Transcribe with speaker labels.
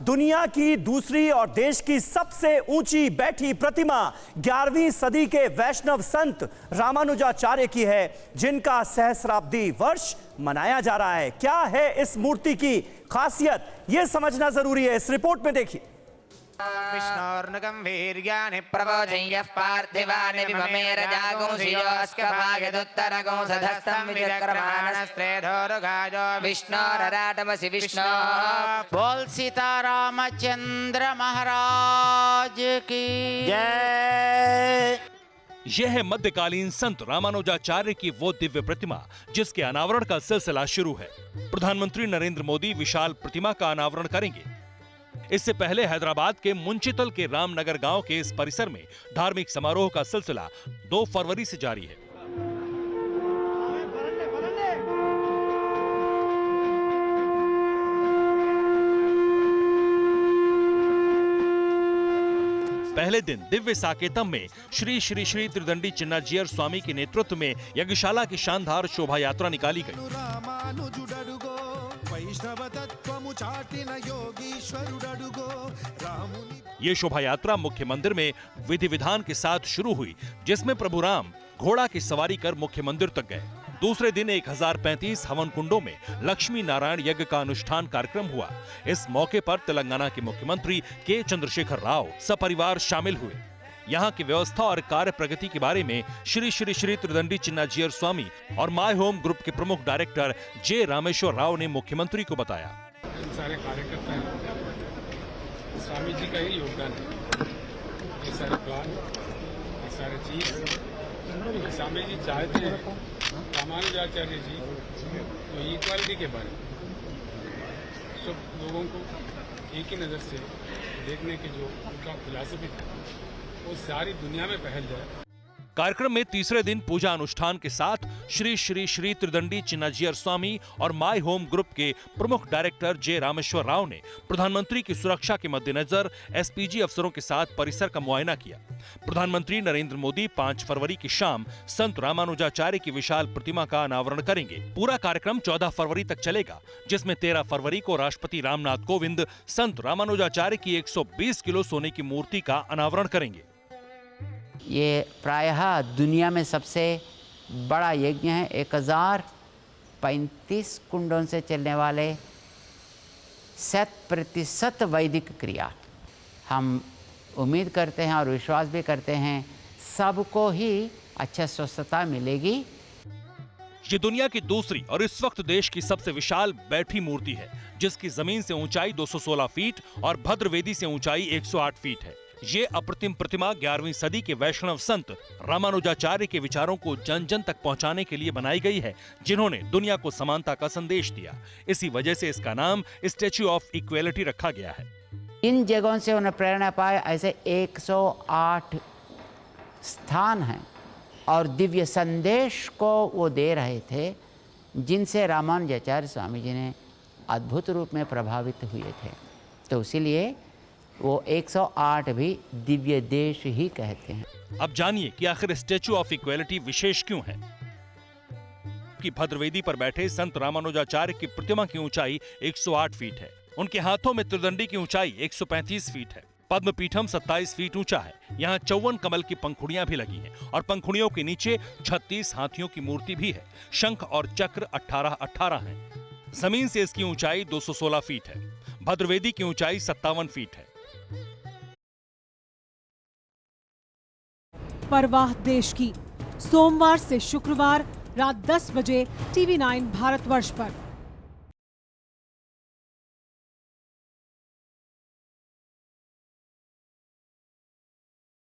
Speaker 1: दुनिया की दूसरी और देश की सबसे ऊंची बैठी प्रतिमा 11वीं सदी के वैष्णव संत रामानुजाचार्य की है, जिनका सहस्राब्दी वर्ष मनाया जा रहा है। क्या है इस मूर्ति की खासियत, यह समझना जरूरी है। इस रिपोर्ट में देखिए।
Speaker 2: विष्णोर्नुकं वीर्याणि प्रवोचय्यः पार्थिवानि विममेरजागुंसियोऽस्कभागदुत्तरगुंसधस्तं विचक्रमाणस्त्रेधोरुगायो विष्णोरराटमसि विष्णो। बोल सीतारामचंद्र महाराज की जय।
Speaker 3: यह है मध्यकालीन संत रामानुजाचार्य की वो दिव्य प्रतिमा जिसके अनावरण का सिलसिला शुरू है। प्रधानमंत्री नरेंद्र मोदी विशाल प्रतिमा का अनावरण करेंगे। इससे पहले हैदराबाद के मुंशितल के रामनगर गांव के इस परिसर में धार्मिक समारोह का सिलसिला 2 फरवरी से जारी है। पहले दिन दिव्य साकेतम में श्री श्री श्री त्रिदंडी चिन्नाजियर स्वामी के नेतृत्व में यज्ञशाला की शानदार शोभा यात्रा निकाली गई। ये शोभा यात्रा मुख्य मंदिर में विधि विधान के साथ शुरू हुई, जिसमें प्रभु राम घोड़ा की सवारी कर मुख्य मंदिर तक गए। दूसरे दिन 1035 हवन कुंडों में लक्ष्मी नारायण यज्ञ का अनुष्ठान कार्यक्रम हुआ। इस मौके पर तेलंगाना के मुख्यमंत्री के चंद्रशेखर राव सपरिवार शामिल हुए। यहाँ की व्यवस्था और कार्य प्रगति के बारे में श्री श्री श्री त्रिदंडी चिन्नाजियर स्वामी और माय होम ग्रुप के प्रमुख डायरेक्टर जे रामेश्वर राव ने मुख्यमंत्री को बताया।
Speaker 4: इन सारे कार्यकर्ता स्वामी जी का ही योगदान है। ये सारे प्लान, ये सारे चीज स्वामी जी चाहते हैं। रामानुजाचार्य जी तो इक्वालिटी के बारे में सब लोगों को एक ही नज़र से देखने की जो उनका फिलॉसफी था वो सारी दुनिया में फैल जाए।
Speaker 3: कार्यक्रम में तीसरे दिन पूजा अनुष्ठान के साथ श्री श्री श्री त्रिदंडी चिन्नाजियर स्वामी और माय होम ग्रुप के प्रमुख डायरेक्टर जे रामेश्वर राव ने प्रधानमंत्री की सुरक्षा के मद्देनजर एसपीजी अफसरों के साथ परिसर का मुआयना किया। प्रधानमंत्री नरेंद्र मोदी 5 फरवरी की शाम संत रामानुजाचार्य की विशाल प्रतिमा का अनावरण करेंगे। पूरा कार्यक्रम 14 फरवरी तक चलेगा, जिसमें 13 फरवरी को राष्ट्रपति रामनाथ कोविंद संत रामानुजाचार्य की 120 किलो सोने की मूर्ति का अनावरण करेंगे।
Speaker 5: ये प्रायः दुनिया में सबसे बड़ा यज्ञ है। 1035 कुंडों से चलने वाले 100% वैदिक क्रिया। हम उम्मीद करते हैं और विश्वास भी करते हैं सबको ही अच्छा स्वस्थता मिलेगी।
Speaker 3: ये दुनिया की दूसरी और इस वक्त देश की सबसे विशाल बैठी मूर्ति है, जिसकी जमीन से ऊंचाई 216 फीट और भद्रवेदी से ऊंचाई 108 फीट है। ये अप्रतिम प्रतिमा 11वीं सदी के वैष्णव संत रामानुजाचार्य के विचारों को जन जन तक पहुंचाने के लिए बनाई गई है, जिन्होंने दुनिया को समानता का संदेश दिया। इसी वजह से इसका नाम स्टैच्यू ऑफ इक्वेलिटी रखा गया है।
Speaker 5: इन जगहों से उन्हें प्रेरणा पाए, ऐसे 108 स्थान हैं और दिव्य संदेश को वो दे रहे थे, जिनसे रामानुजाचार्य स्वामी जी ने अद्भुत रूप में प्रभावित हुए थे। तो इसीलिए वो 108 भी दिव्य देश ही कहते हैं।
Speaker 3: अब जानिए कि आखिर स्टैच्यू ऑफ इक्वेलिटी विशेष क्यों है। कि भद्रवेदी पर बैठे संत रामानुजाचार्य की प्रतिमा की ऊंचाई 108 फीट है। उनके हाथों में त्रिदंडी की ऊंचाई 135 फीट है। पद्म पीठम 27 फीट ऊंचा है। यहाँ 54 कमल की पंखुड़ियां भी लगी हैं और पंखुड़ियों के नीचे 36 हाथियों की मूर्ति भी है। शंख और चक्र 18-18 हैं। जमीन से इसकी ऊंचाई 216 फीट है। भद्रवेदी की ऊंचाई 57 फीट है।
Speaker 6: परवाह देश की, सोमवार से शुक्रवार रात 10 बजे TV9 भारतवर्ष पर।